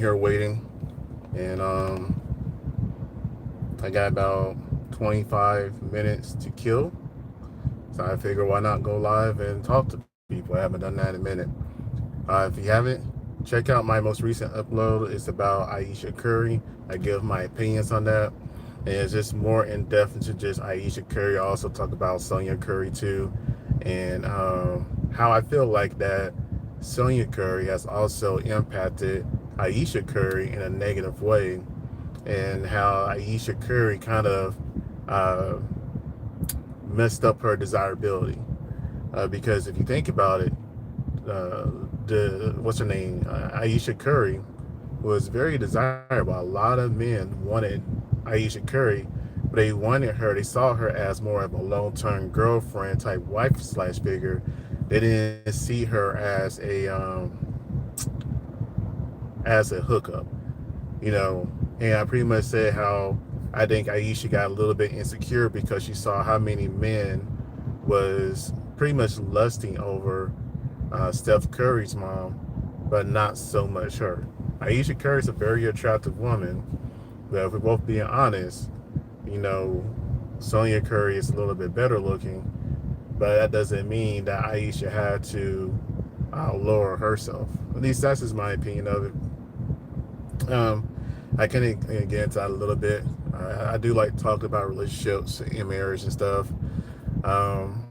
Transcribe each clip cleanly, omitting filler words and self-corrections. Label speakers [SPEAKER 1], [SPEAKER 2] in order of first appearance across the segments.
[SPEAKER 1] here waiting, and I got about 25 minutes to kill. So I figure why not go live and talk to people. I haven't done that in a minute. If you haven't, check out my most recent upload. It's about Ayesha Curry. I give my opinions on that. And it's just more in depth into just Ayesha Curry. I also talk about Sonya Curry too, and how I feel like that Sonya Curry has also impacted Ayesha Curry in a negative way, and how Ayesha Curry kind of uh, messed up her desirability. Because if you think about it, uh, the what's her name, Ayesha Curry, was very desirable. A lot of men wanted Ayesha Curry, but they wanted her. They saw her as more of a long-term girlfriend type wife slash figure. They didn't see her as a hookup, you know. And I pretty much said how I think Ayesha got a little bit insecure because she saw how many men was pretty much lusting over Steph Curry's mom, but not so much her. Ayesha Curry's a very attractive woman, but if we're both being honest, you know, Sonya Curry is a little bit better looking, but that doesn't mean that Ayesha had to lower herself. At least that's just my opinion of it. I can get into that a little bit. I do like talking about relationships and marriage and stuff. Um,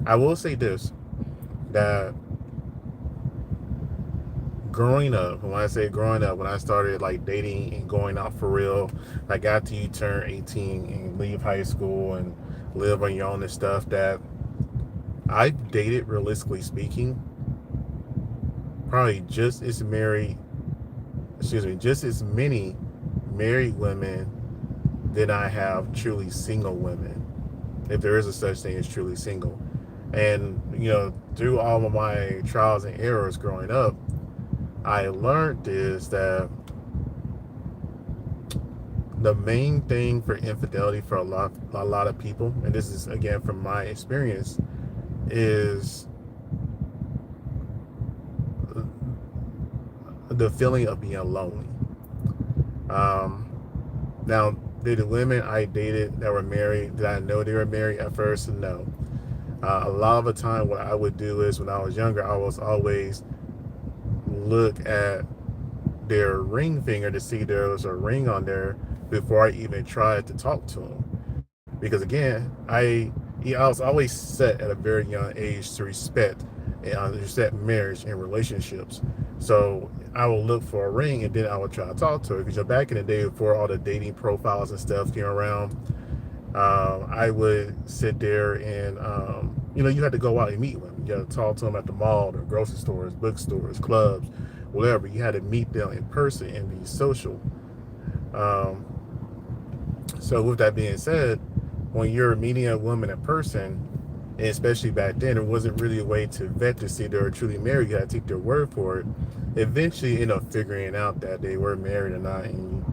[SPEAKER 1] I will say this, that growing up, when I say growing up, when I started like dating and going out for real, like after you turn 18 and leave high school and live on your own and stuff, that I've dated, realistically speaking, probably just as married, excuse me, just as many married women than I have truly single women, if there is a such thing as truly single. And, you know, through all of my trials and errors growing up, I learned is that the main thing for infidelity for a lot of people, and this is again from my experience, is the feeling of being lonely. Um, Now, did the women I dated that were married, did I know they were married at first? No. A lot of the time, what I would do is when I was younger, I was always look at their ring finger to see there was a ring on there before I even tried to talk to them. Because again, I was always set at a very young age to respect marriage and relationships. So I will look for a ring and then I would try to talk to her. Because back in the day, before all the dating profiles and stuff came around, I would sit there and, you know, you had to go out and meet them. You had to talk to them at the mall, the grocery stores, bookstores, clubs, whatever. You had to meet them in person and be social. Um, so with that being said, when you're meeting a woman in person, and especially back then, it wasn't really a way to vet to see if they were truly married. You had to take their word for it. Eventually, you end up figuring out that they were married or not, and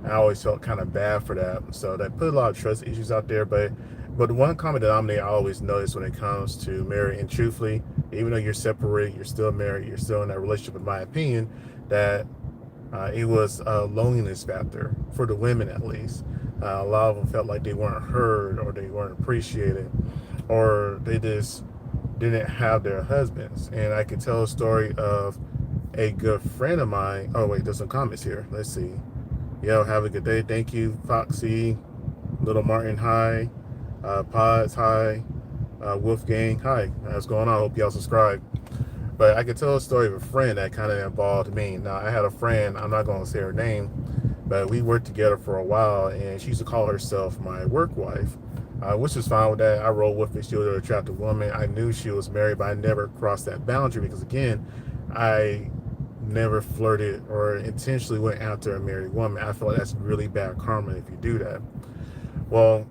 [SPEAKER 1] I always felt kind of bad for that. So that put a lot of trust issues out there. But the one common denominator I always notice when it comes to marriage, and truthfully, even though you're separated, you're still married, you're still in that relationship, in my opinion, that it was a loneliness factor for the women at least. A lot of them felt like they weren't heard or they weren't appreciated or they just didn't have their husbands. And I could tell a story of a good friend of mine. Oh, wait, there's some comments here. Let's see. Yo, have a good day. Thank you, Foxy. Little Martin, hi. Pods, hi. Wolfgang, hi. What's going on? Hope y'all subscribe. But I could tell a story of a friend that kind of involved me. Now, I had a friend, I'm not going to say her name, but we worked together for a while, and she used to call herself my work wife, which was fine with that. I rolled with it. She was an attractive woman. I knew she was married, but I never crossed that boundary because, again, I never flirted or intentionally went after a married woman. I feel like that's really bad karma if you do that. Well,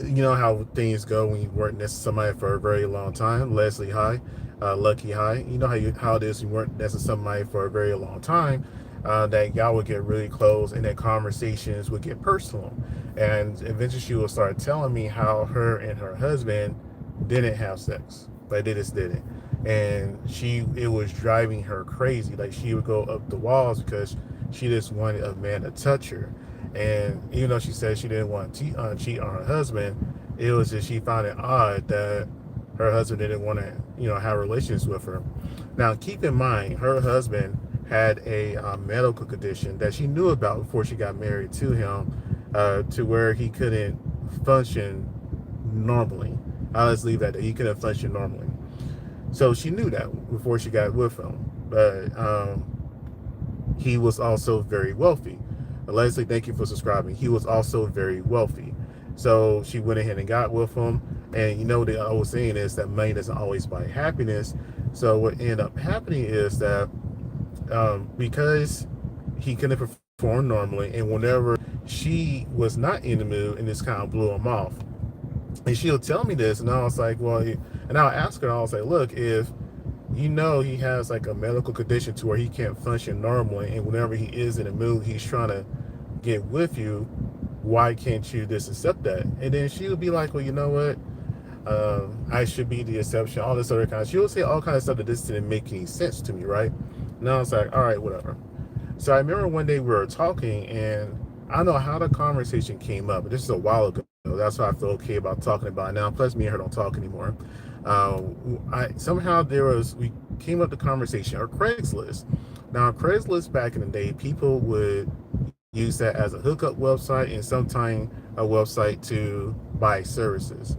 [SPEAKER 1] you know how things go when you weren't next to somebody for a very long time. Leslie, hi. Lucky, hi. You know how it is when you weren't next to somebody for a very long time. That y'all would get really close and that conversations would get personal. And eventually she would start telling me how her and her husband didn't have sex. Like they just didn't. and it was driving her crazy. Like, she would go up the walls because she just wanted a man to touch her. And even though she said she didn't want to cheat on her husband, it was just she found it odd that her husband didn't want to, have relations with her. Now, keep in mind, her husband had a medical condition that she knew about before she got married to him, to where he couldn't function normally. I'll just leave that. He couldn't function normally. So she knew that before she got with him. But he was also very wealthy. Leslie, thank you for subscribing. He was also very wealthy. So she went ahead and got with him. And what I was saying is that money doesn't always buy happiness. So what ended up happening is that because he couldn't perform normally, and whenever she was not in the mood, and this kind of blew him off. And she'll tell me this, and I was like, well, and I'll ask her, and I was like, look, if he has like a medical condition to where he can't function normally, and whenever he is in a mood, he's trying to get with you, why can't you just accept that? And then she would be like, well, you know what? I should be the exception, all this other kind of, she would say all kind of stuff that just didn't make any sense to me, right? And I was like, all right, whatever. So I remember one day we were talking, and I don't know how the conversation came up, but this is a while ago. That's why I feel okay about talking about it now. Plus, me and her don't talk anymore. We came up the conversation, or Craigslist. Now, Craigslist back in the day, people would use that as a hookup website and sometimes a website to buy services.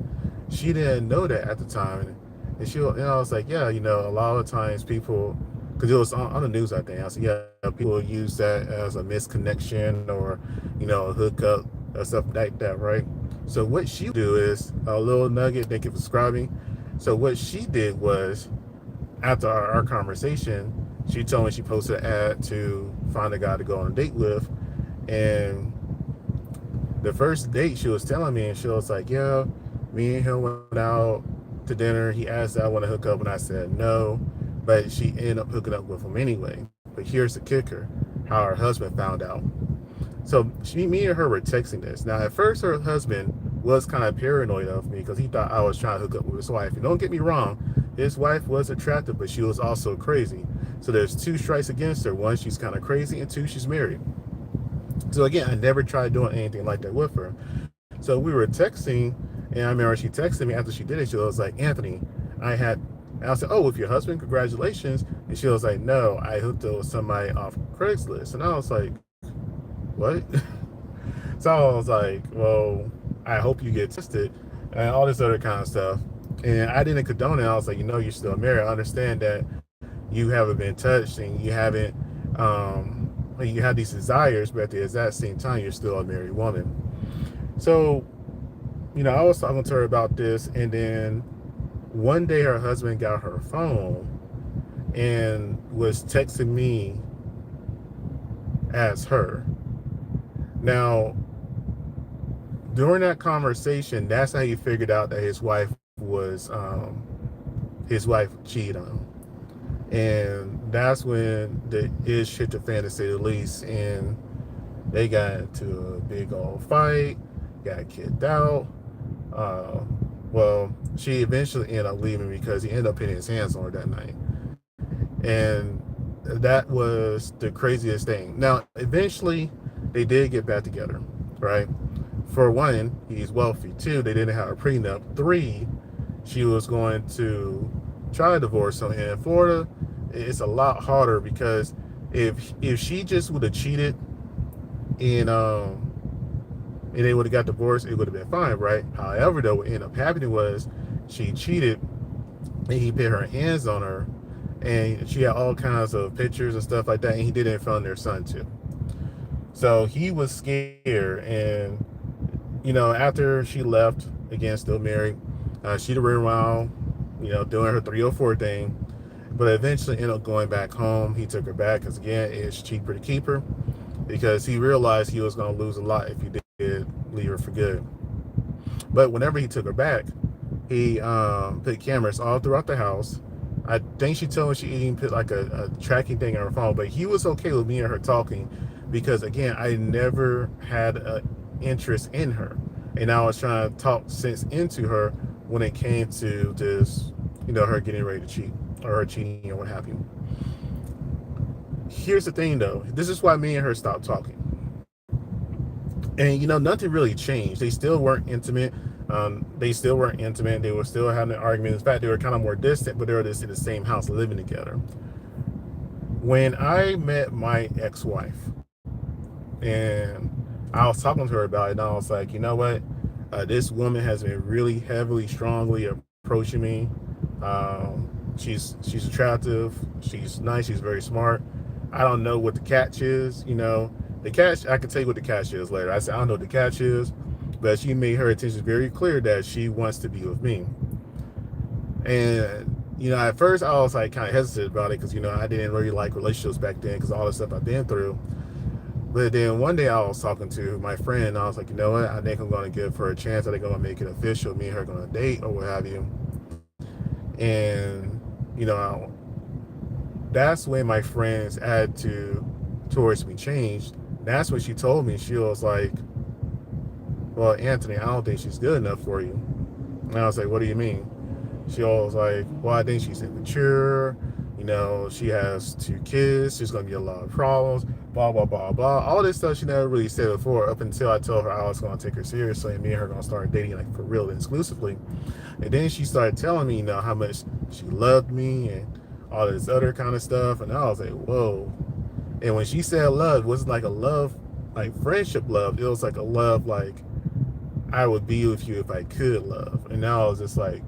[SPEAKER 1] She didn't know that at the time, and I was like, yeah, a lot of times people, because it was on the news, I think. I said, yeah, people use that as a misconnection or, a hookup or stuff like that, right? So what she do is a little nugget. Thank you for subscribing. So what she did was, after our conversation, she told me she posted an ad to find a guy to go on a date with, and the first date she was telling me, and she was like, yeah, me and him went out to dinner. He asked if I want to hook up, and I said no, but she ended up hooking up with him anyway. But here's the kicker: how her husband found out. So me and her were texting this. Now, at first, her husband was kind of paranoid of me because he thought I was trying to hook up with his wife. And don't get me wrong, his wife was attractive, but she was also crazy. So there's two strikes against her. One, she's kind of crazy, and two, she's married. So again, I never tried doing anything like that with her. So we were texting, and I remember she texted me after she did it. She was like, Anthony, and I said, oh, with your husband, congratulations. And she was like, no, I hooked up with somebody off Craigslist. And I was like, what? So I was like, well, I hope you get tested and all this other kind of stuff. And I didn't condone it. I was like, you're still married. I understand that you haven't been touched and you haven't, you have these desires, but at the exact same time, you're still a married woman. So, I was talking to her about this, and then one day her husband got her phone and was texting me as her. Now, during that conversation, that's how he figured out that his wife cheated on him. And that's when the ish hit the fan, to say the least, and they got into a big old fight, got kicked out. Well, she eventually ended up leaving because he ended up putting his hands on her that night. And that was the craziest thing. Now, eventually, they did get back together, right? For one, he's wealthy. Two, they didn't have a prenup. Three, she was going to try to divorce him. And in Florida, it's a lot harder because if she just would have cheated and they would have got divorced, it would have been fine, right? However, though, what ended up happening was she cheated and he put her hands on her, and she had all kinds of pictures and stuff like that, and he did it in front of their son too. So he was scared, and after she left, again, still married, she'd ran around, doing her 304 thing, but eventually ended up going back home. He took her back because, again, it's cheaper to keep her, because he realized he was going to lose a lot if he did leave her for good. But whenever he took her back, he put cameras all throughout the house. I think she told me she even put like a tracking thing on her phone, but he was okay with me and her talking because, again, I never had an interest in her. And I was trying to talk sense into her when it came to this, her getting ready to cheat. or her cheating or what have you. Here's the thing though, this is why me and her stopped talking. And nothing really changed. They still weren't intimate. They still weren't intimate. They were still having arguments. In fact, they were kind of more distant, but they were just in the same house living together. When I met my ex-wife, and I was talking to her about it, and I was like, you know what? This woman has been really heavily, strongly approaching me. She's attractive. She's nice. She's very smart. I don't know what the catch is. The catch, I can tell you what the catch is later. I said, I don't know what the catch is, but she made her intentions very clear that she wants to be with me. And, at first I was like kind of hesitant about it because, I didn't really like relationships back then because all the stuff I've been through. But then one day I was talking to my friend and I was like, you know what? I think I'm going to give her a chance. I think I'm going to make it official. Me and her are going to date or what have you. And, that's when my friend's attitude towards me changed. That's when she told me, she was like, well, Anthony, I don't think she's good enough for you. And I was like, what do you mean? She was like, well, I think she's immature. She has 2 kids. There's going to be a lot of problems, blah, blah, blah, blah. All this stuff she never really said before up until I told her I was going to take her seriously and me and her going to start dating like for real and exclusively. And then she started telling me, how much she loved me and all this other kind of stuff. And I was like, whoa. And when she said love, it wasn't like a love, like friendship love. It was like a love like I would be with you if I could love. And now I was just like,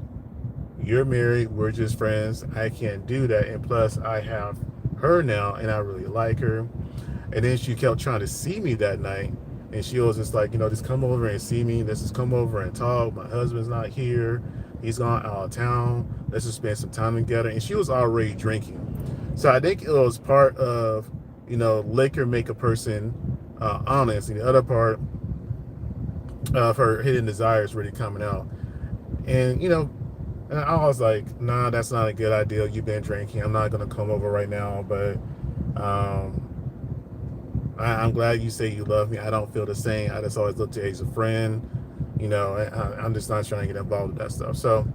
[SPEAKER 1] you're married, we're just friends. I can't do that. And plus I have her now and I really like her. And then she kept trying to see me that night. And she was just like, just come over and see me. Let's just come over and talk. My husband's not here. He's gone out of town. Let's just spend some time together. And she was already drinking. So I think it was part of, liquor make a person honest. And the other part of her hidden desires really coming out. And, and I was like, nah, that's not a good idea. You've been drinking. I'm not going to come over right now. But I'm glad you say you love me. I don't feel the same. I just always look to you as a friend. I'm just not trying to get involved with that stuff. So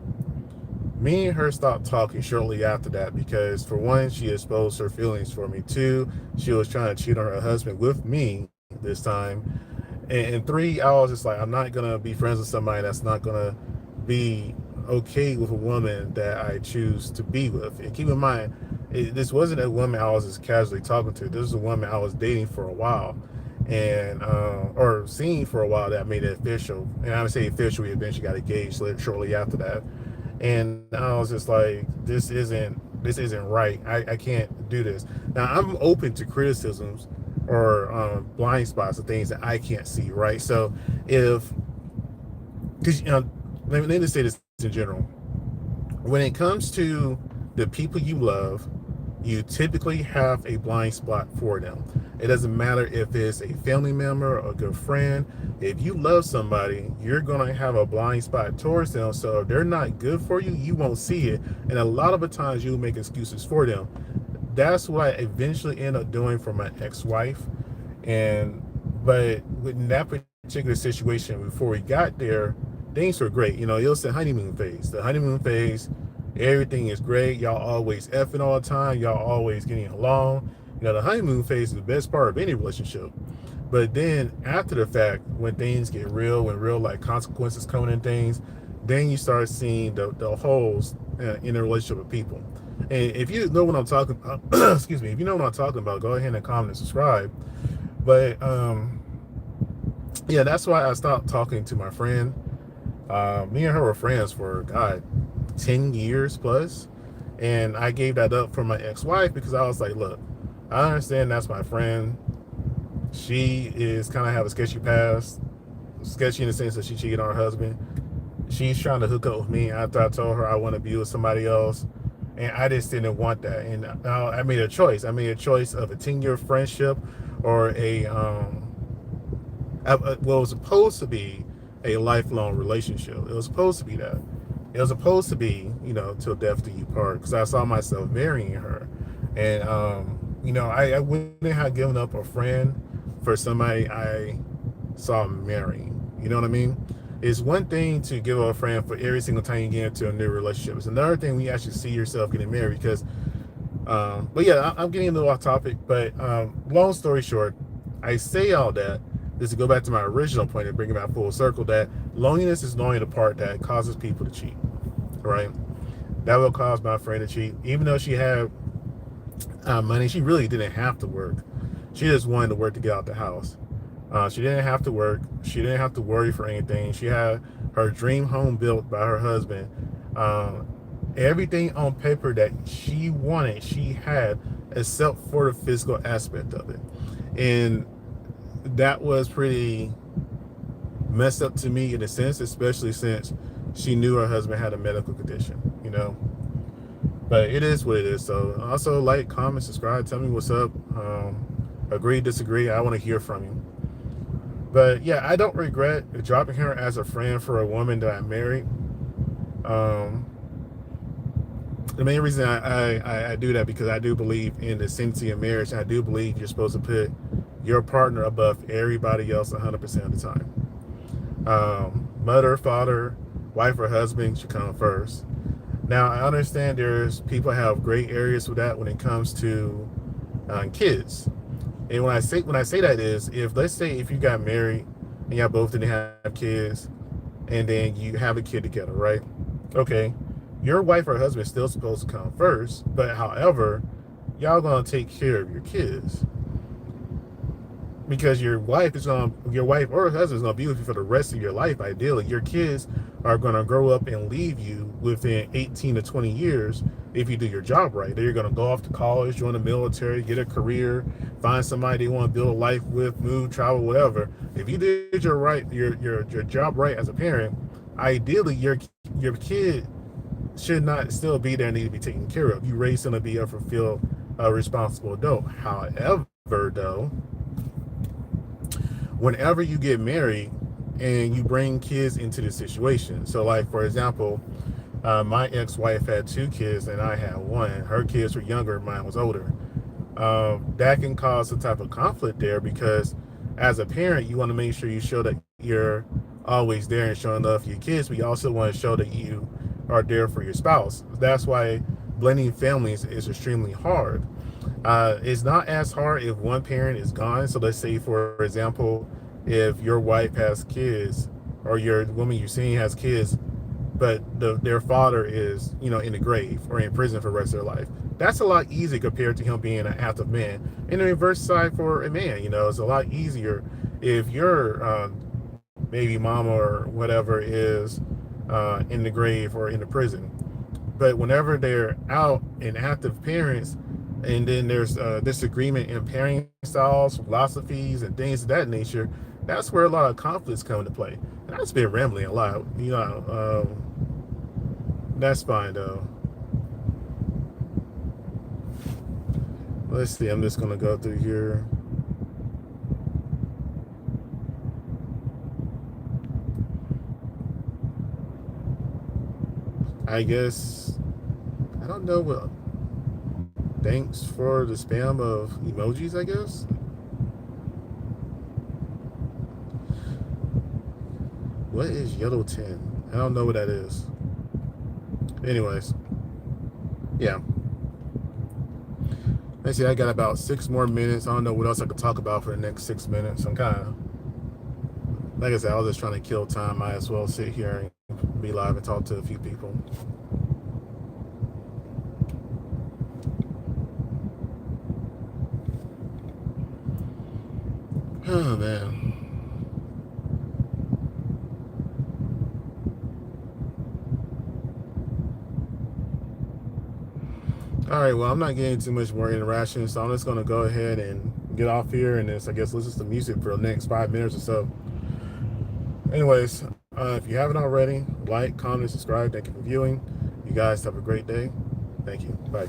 [SPEAKER 1] me and her stopped talking shortly after that because, for one, she exposed her feelings for me. 2, she was trying to cheat on her husband with me this time. And 3, I was just like, I'm not going to be friends with somebody that's not going to be okay with a woman that I choose to be with. And keep in mind, this wasn't a woman I was just casually talking to. This was a woman I was dating for a while, and or seeing for a while that made it official. And I would say official, we eventually got engaged shortly after that. And I was just like, this isn't right. I can't do this. Now I'm open to criticisms or blind spots of things that I can't see, right? So because let me just say this in general. When it comes to the people you love, you typically have a blind spot for them. It doesn't matter if it's a family member or a good friend. If you love somebody, you're going to have a blind spot towards them. So if they're not good for you, you won't see it. And a lot of the times you'll make excuses for them. That's what I eventually ended up doing for my ex-wife. But with that particular situation, before we got there, things were great. It was the honeymoon phase. The honeymoon phase, everything is great. Y'all always effing all the time. Y'all always getting along. The honeymoon phase is the best part of any relationship. But then after the fact, when things get real, when real like consequences coming in things, then you start seeing the holes in the relationship with people. And if you know what I'm talking about, excuse me, if you know what I'm talking about, go ahead and comment and subscribe. But yeah, that's why I stopped talking to my friend. Me and her were friends for 10 years plus, and I gave that up for my ex-wife because I was like, look, I understand that's my friend. She is kind of have a sketchy past, sketchy in the sense that she cheated on her husband. She's trying to hook up with me after I told her I want to be with somebody else, and I just didn't want that. And I made a choice. I made a choice of a 10-year friendship or what was supposed to be a lifelong relationship. It was supposed to be that. It was supposed to be, till death do you part, because I saw myself marrying her. And, I wouldn't have given up a friend for somebody I saw marrying. You know what I mean? It's one thing to give up a friend for every single time you get into a new relationship. It's another thing when you actually see yourself getting married. Because, but yeah, I'm getting a little off topic. But long story short, I say all that just to go back to my original point and bring it back full circle. That loneliness is normally the part that causes people to cheat, right? That will cause my friend to cheat, even though she had money. She really didn't have to work. She just wanted to work to get out the house. She didn't have to work. She didn't have to worry for anything. She had her dream home built by her husband. Everything on paper that she wanted, she had, except for the physical aspect of it. And that was pretty messed up to me in a sense, especially since she knew her husband had a medical condition, you know. But it is what it is. So also like, comment, subscribe, tell me what's up. Agree, disagree. I want to hear from you. But yeah, I don't regret dropping her as a friend for a woman that I married. The main reason I do that because I do believe in the sanctity of marriage. I do believe you're supposed to put your partner above everybody else 100% of the time. Mother, father, wife, or husband should come first. Now, I understand there's people have gray areas with that when it comes to kids. And when I say that is, if let's say if you got married and y'all both didn't have kids, and then you have a kid together, right? Okay, your wife or husband is still supposed to come first, but however, y'all gonna take care of your kids because your wife or husband is gonna be with you for the rest of your life. Ideally, your kids are gonna grow up and leave you within 18 to 20 years if you do your job right. They're gonna go off to college, join the military, get a career, find somebody they want to build a life with, move, travel, whatever. If you did your job right as a parent, ideally your kid should not still be there and need to be taken care of. You raised them to be a fulfilled, responsible adult. However, though, whenever you get married and you bring kids into the situation, so like for example, my ex-wife had 2 kids and I had 1. Her kids were younger, mine was older. That can cause some type of conflict there because as a parent, you want to make sure you show that you're always there and showing love for your kids, but you also want to show that you are there for your spouse. That's why blending families is extremely hard. It's not as hard if one parent is gone. So let's say, for example, if your wife has kids or your woman you're seeing has kids, but their father is, in the grave or in prison for the rest of their life. That's a lot easier compared to him being an active man. And the reverse side for a man, it's a lot easier if your baby mama or whatever is in the grave or in the prison. But whenever they're out and active parents, and then there's disagreement in parenting styles, philosophies, and things of that nature, that's where a lot of conflicts come into play. And I've been rambling a lot, that's fine though. Let's see, I'm just gonna go through here. I guess, I don't know what, thanks for the spam of emojis, I guess. What is yellow 10? I don't know what that is. Anyways, yeah. Let's see, I got about 6 more minutes. I don't know what else I could talk about for the next 6 minutes. I'm kind of, like I said, I was just trying to kill time. Might as well sit here and be live and talk to a few people. Oh, man. All right, well, I'm not getting too much more interaction, so I'm just going to go ahead and get off here and I guess listen to music for the next 5 minutes or so. Anyways, if you haven't already, like, comment, subscribe. Thank you for viewing. You guys have a great day. Thank you. Bye.